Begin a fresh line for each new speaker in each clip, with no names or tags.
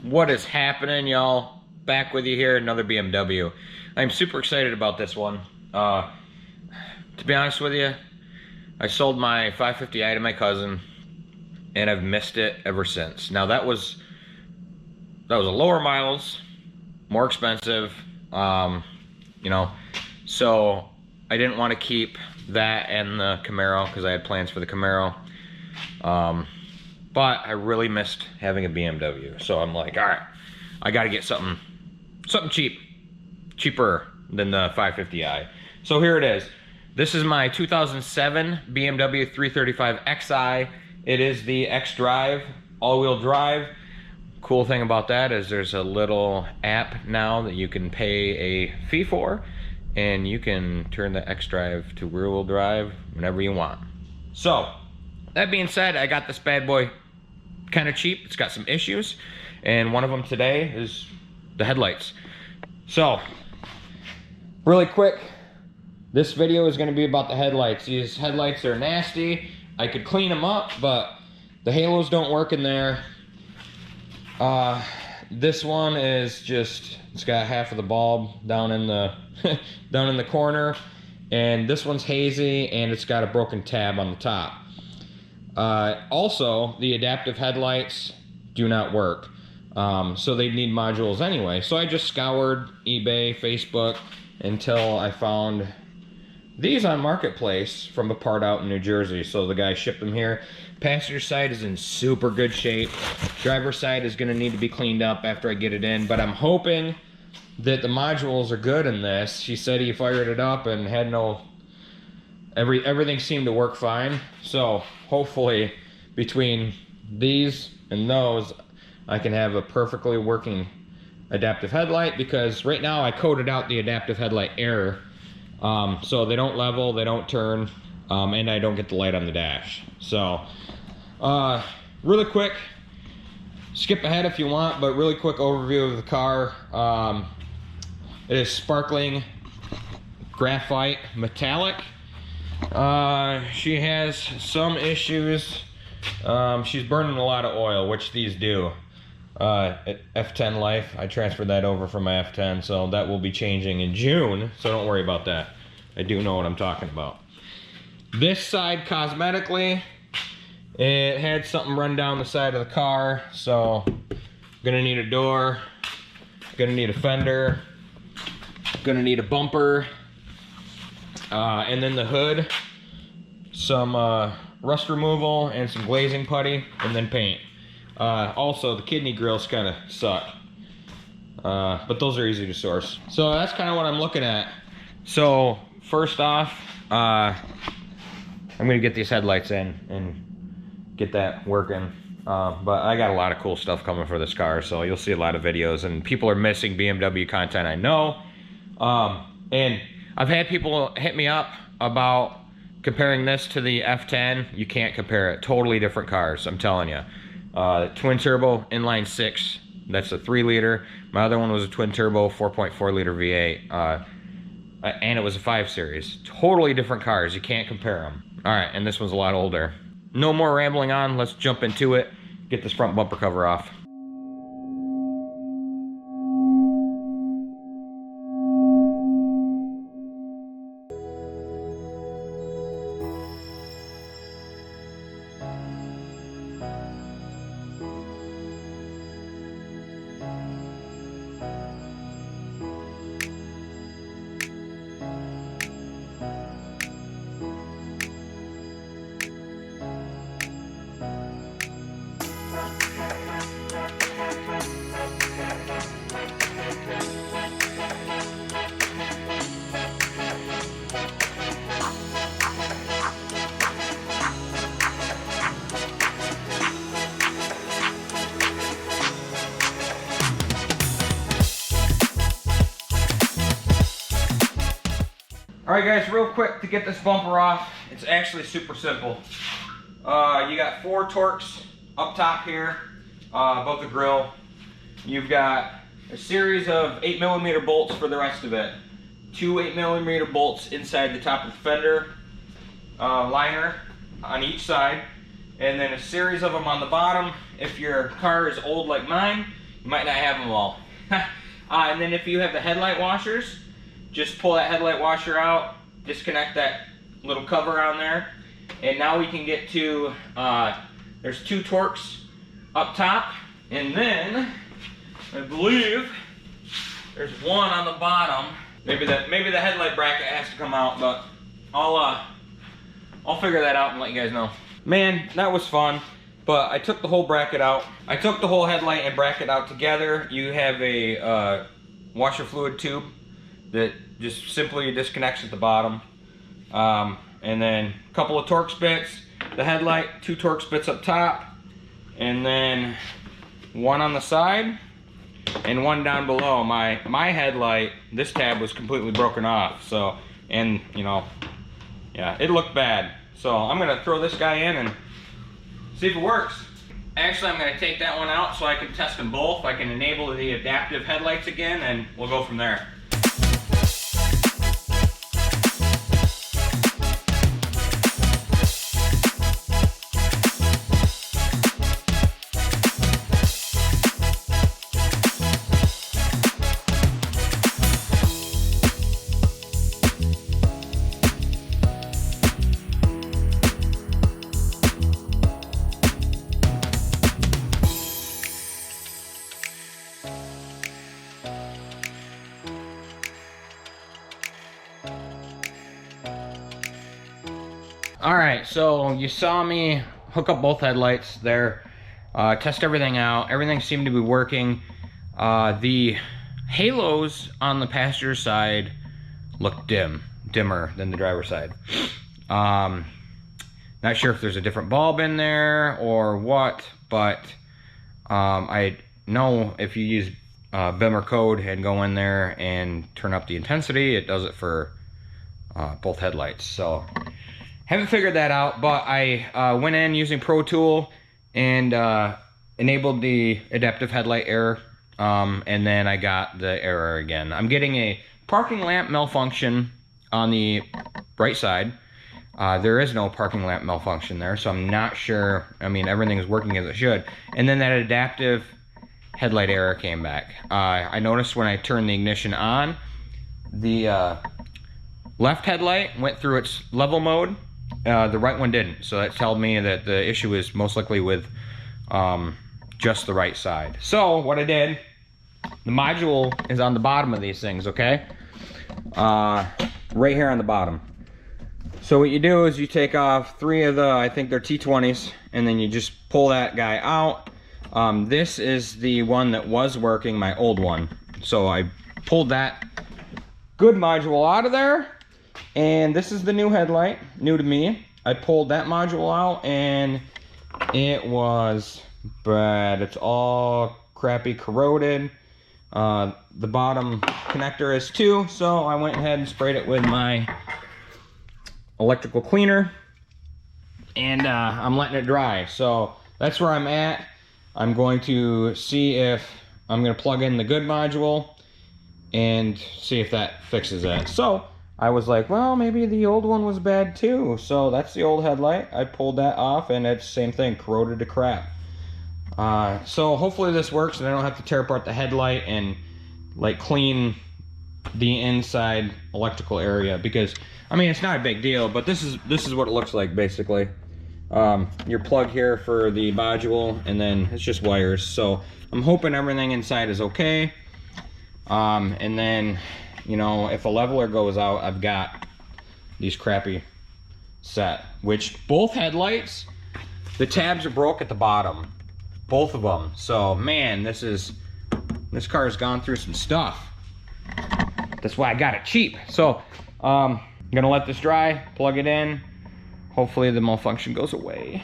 What is happening, y'all? Back with you here, another BMW. I'm super excited about this one. To be honest with you, I sold my 550i to my cousin, and I've missed it ever since. Now that was a lower miles, more expensive, you know, so I didn't want to keep that and the Camaro because I had plans for the Camaro. But I really missed having a BMW, so I'm like, all right, I got to get something cheaper than the 550i. So here it is. This is my 2007 BMW 335xi. It is the xDrive, all-wheel drive. Cool thing about that is there's a little app now that you can pay a fee for, and you can turn the xDrive to rear-wheel drive whenever you want. So, that being said, I got this bad boy kind of cheap. It's got some issues, and one of them today is the headlights. So, really quick, this video is going to be about the headlights. These headlights are nasty. I could clean them up, but the halos don't work in there. This one is just, it's got half of the bulb down in the down in the corner, and this one's hazy, and it's got a broken tab on the top. Also, the adaptive headlights do not work, so they need modules anyway. So I just scoured eBay, Facebook, until I found these on Marketplace from a part out in New Jersey. So the guy shipped them here. Passenger side is in super good shape. Driver's side is gonna need to be cleaned up after I get it in, but I'm hoping that the modules are good in this. He said he fired it up and had everything seemed to work fine. So hopefully between these and those, I can have a perfectly working adaptive headlight, because right now I coded out the adaptive headlight error. So they don't level, they don't turn, and I don't get the light on the dash. So, really quick, skip ahead if you want, but really quick overview of the car. It is sparkling graphite metallic. She has some issues. She's burning a lot of oil, which these do. At F10 life, I transferred that over from my F10, so that will be changing in June, so don't worry about that. I do know what I'm talking about. This side, cosmetically, it had something run down the side of the car, so gonna need a door, gonna need a fender, gonna need a bumper, and then the hood, some rust removal and some glazing putty, and then paint. Also, the kidney grills kind of suck, but those are easy to source. So that's kind of what I'm looking at. So first off, I'm gonna get these headlights in and get that working. But I got a lot of cool stuff coming for this car, so you'll see a lot of videos, and people are missing BMW content, I know. And I've had people hit me up about comparing this to the F10. You can't compare it. Totally different cars, I'm telling you. Twin turbo inline 6, that's a 3-liter. My other one was a twin turbo 4.4 liter V8, and it was a 5 series. Totally different cars, you can't compare them. All right, and this one's a lot older. No more rambling on, let's jump into it. Get this front bumper cover off. All right, guys, real quick to get this bumper off. It's actually super simple. You got 4 Torx up top here, above the grill. You've got a series of 8mm bolts for the rest of it. 2 8mm bolts inside the top of the fender liner on each side, and then a series of them on the bottom. If your car is old like mine, You might not have them all. And then if you have the headlight washers, just pull that headlight washer out, disconnect that little cover on there, and now we can get to, there's 2 Torx up top, and then I believe there's 1 on the bottom. Maybe the headlight bracket has to come out, but I'll figure that out and let you guys know. Man, that was fun. But I took the whole bracket out. I took the whole headlight and bracket out together. You have a washer fluid tube that just simply disconnects at the bottom. And then a couple of Torx bits, the headlight, 2 Torx bits up top, and then 1 on the side and 1 down below. My headlight, this tab was completely broken off. So, and you know, yeah, it looked bad. So I'm gonna throw this guy in and see if it works. Actually, I'm gonna take that one out so I can test them both. I can enable the adaptive headlights again, and we'll go from there. Alright, so you saw me hook up both headlights there, test everything out. Everything seemed to be working. The halos on the passenger side look dimmer than the driver's side. Not sure if there's a different bulb in there or what, but I know if you use Vimmer code and go in there and turn up the intensity, it does it for both headlights. So haven't figured that out, but I went in using Pro Tool and enabled the adaptive headlight error, and then I got the error again. I'm getting a parking lamp malfunction on the right side. There is no parking lamp malfunction there, so I'm not sure. I mean, everything is working as it should. And then that adaptive headlight error came back. I noticed when I turned the ignition on, the left headlight went through its level mode. The right one didn't, so that told me that the issue is most likely with just the right side. So what I did, the module is on the bottom of these things, okay? Right here on the bottom. So what you do is you take off 3 of the, I think they're T20s, and then you just pull that guy out. This is the one that was working, my old one. So I pulled that good module out of there. And this is the new headlight, new to me. I pulled that module out and it was bad. It's all crappy, corroded. The bottom connector is too, so I went ahead and sprayed it with my electrical cleaner. And I'm letting it dry. So that's where I'm at. I'm going to see if I'm going to plug in the good module and see if that fixes it. So I was like, well, maybe the old one was bad too. So that's the old headlight. I pulled that off and it's the same thing, corroded to crap. So hopefully this works and I don't have to tear apart the headlight and like clean the inside electrical area, because I mean, it's not a big deal, but this is what it looks like basically. Your plug here for the module, and then it's just wires. So I'm hoping everything inside is okay. And then, you know, if a leveler goes out, I've got these crappy set, which both headlights, the tabs are broke at the bottom, both of them. So man, this car's gone through some stuff. That's why I got it cheap. So I'm gonna let this dry, plug it in. Hopefully the malfunction goes away.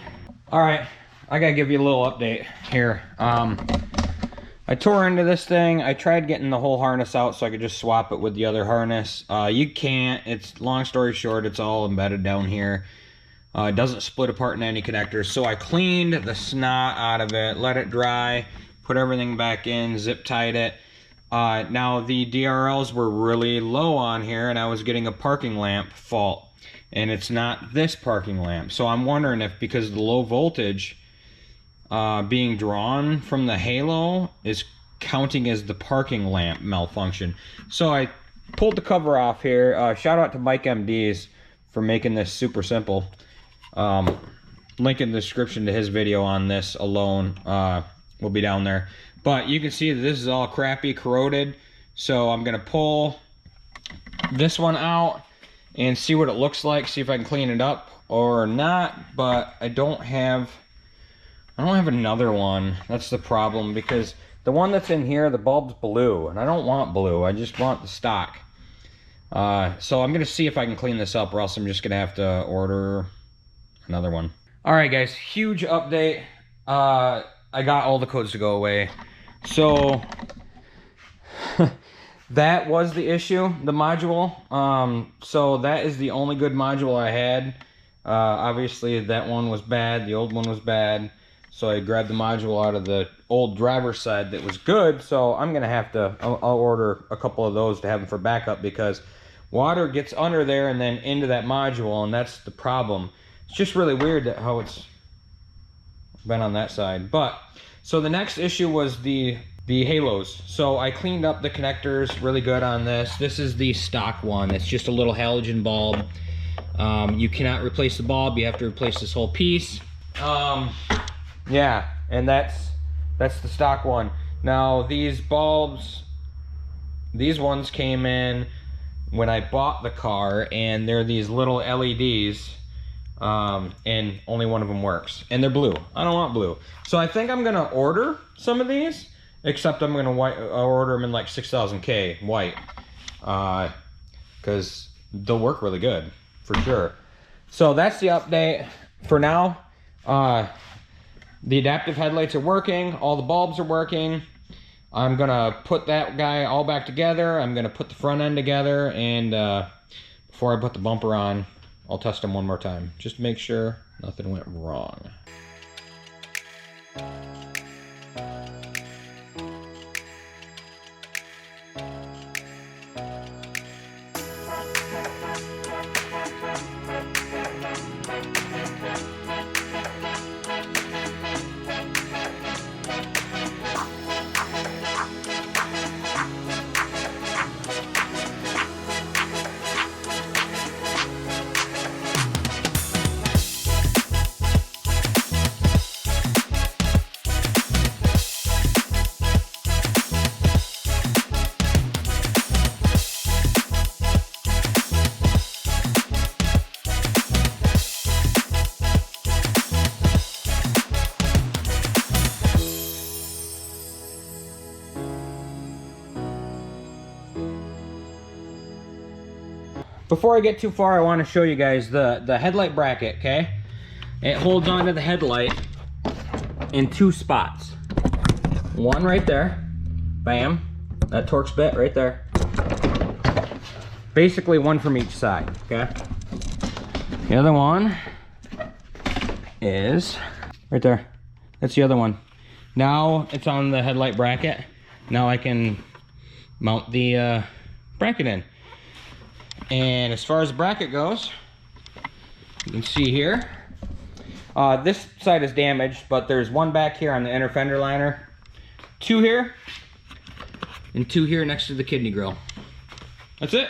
All right, I gotta give you a little update here. I tore into this thing. I tried getting the whole harness out so I could just swap it with the other harness. You can't. It's, long story short, it's all embedded down here. It doesn't split apart in any connectors. So I cleaned the snot out of it, let it dry, put everything back in, zip tied it. Now the DRLs were really low on here and I was getting a parking lamp fault. And it's not this parking lamp. So I'm wondering if, because of the low voltage being drawn from the halo is counting as the parking lamp malfunction. So I pulled the cover off here. Shout out to Mike MDs for making this super simple. Link in the description to his video on this alone will be down there. But you can see that this is all crappy, corroded. So I'm gonna pull this one out and see what it looks like, see if I can clean it up or not. But I don't have another one. That's the problem, because the one that's in here, the bulb's blue, and I don't want blue. I just want the stock. So I'm gonna see if I can clean this up, or else I'm just gonna have to order another one. All right, guys, huge update. I got all the codes to go away. So that was the issue, the module. So that is the only good module I had. Obviously that one was bad, the old one was bad. So I grabbed the module out of the old driver's side that was good. So I'm gonna have to, I'll order a couple of those to have them for backup, because water gets under there and then into that module, and that's the problem. It's just really weird that how it's been on that side. But so the next issue was the halos. So I cleaned up the connectors really good on this. This is the stock one. It's just a little halogen bulb. You cannot replace the bulb. You have to replace this whole piece. Yeah, and that's the stock one. Now these bulbs, these ones came in when I bought the car, and they're these little LEDs. And only one of them works, and they're blue. I don't want blue, so I think I'm gonna order some of these, except I'm gonna order them in like 6000K white, because they'll work really good for sure. So that's the update for now. The adaptive headlights are working, all the bulbs are working. I'm gonna put that guy all back together. I'm gonna put the front end together, and before I put the bumper on, I'll test them one more time, just to make sure nothing went wrong. Before I get too far, I want to show you guys the headlight bracket, okay? It holds onto the headlight in two spots. One right there, bam, that Torx bit right there. Basically one from each side, okay? The other one is right there. That's the other one. Now it's on the headlight bracket. Now I can mount the bracket in. And as far as the bracket goes, you can see here, this side is damaged, but there's one back here on the inner fender liner, two here, and two here next to the kidney grill. That's it.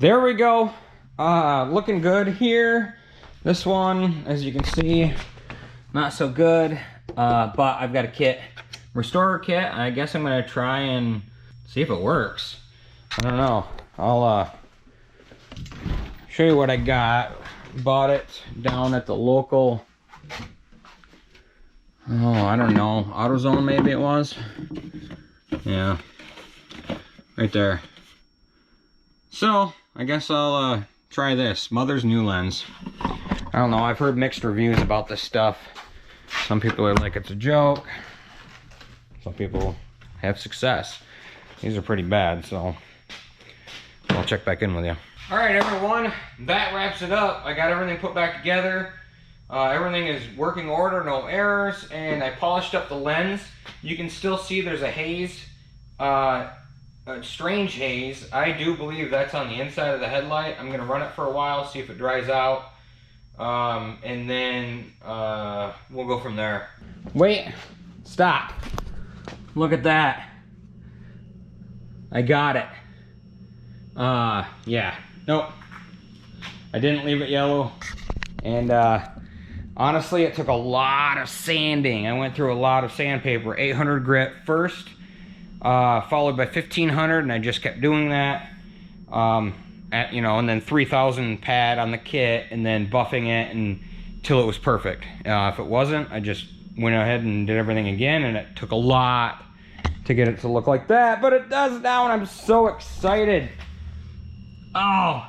There we go. Looking good here. This one, as you can see, not so good. But I've got a kit, restorer kit. I guess I'm gonna try and see if it works. I don't know. I'll show you what I got. Bought it down at the local, oh, I don't know, AutoZone maybe it was. Yeah, right there. So I guess I'll try this mother's new lens. I don't know, I've heard mixed reviews about this stuff. Some people are like it's a joke, some people have success. These are pretty bad, so I'll check back in with you. All right, everyone, that wraps it up. I got everything put back together. Everything is working order, no errors, and I polished up the lens. You can still see there's a haze, a strange haze. I do believe that's on the inside of the headlight. I'm gonna run it for a while, see if it dries out, and then we'll go from there. Wait, stop. Look at that. I got it. Yeah. Nope, I didn't leave it yellow, and honestly it took a lot of sanding. I went through a lot of sandpaper. 800 grit first, followed by 1500, and I just kept doing that, you know, and then 3000 pad on the kit, and then buffing it until it was perfect. If it wasn't, I just went ahead and did everything again, and it took a lot to get it to look like that, but it does now, and I'm so excited. Oh,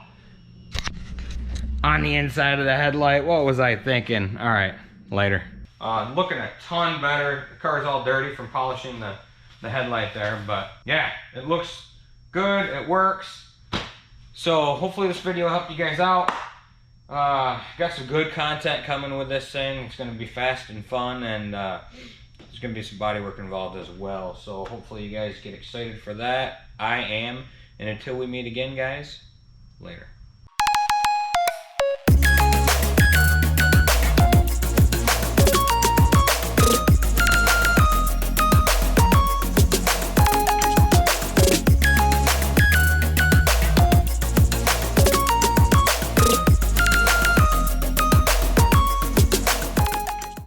on the inside of the headlight, what was I thinking? All right, later. Looking a ton better. The car's all dirty from polishing the headlight there, but yeah, it looks good, it works. So hopefully this video helped you guys out. Got some good content coming with this thing. It's gonna be fast and fun, and there's gonna be some body work involved as well. So hopefully you guys get excited for that. I am, and until we meet again, guys, later.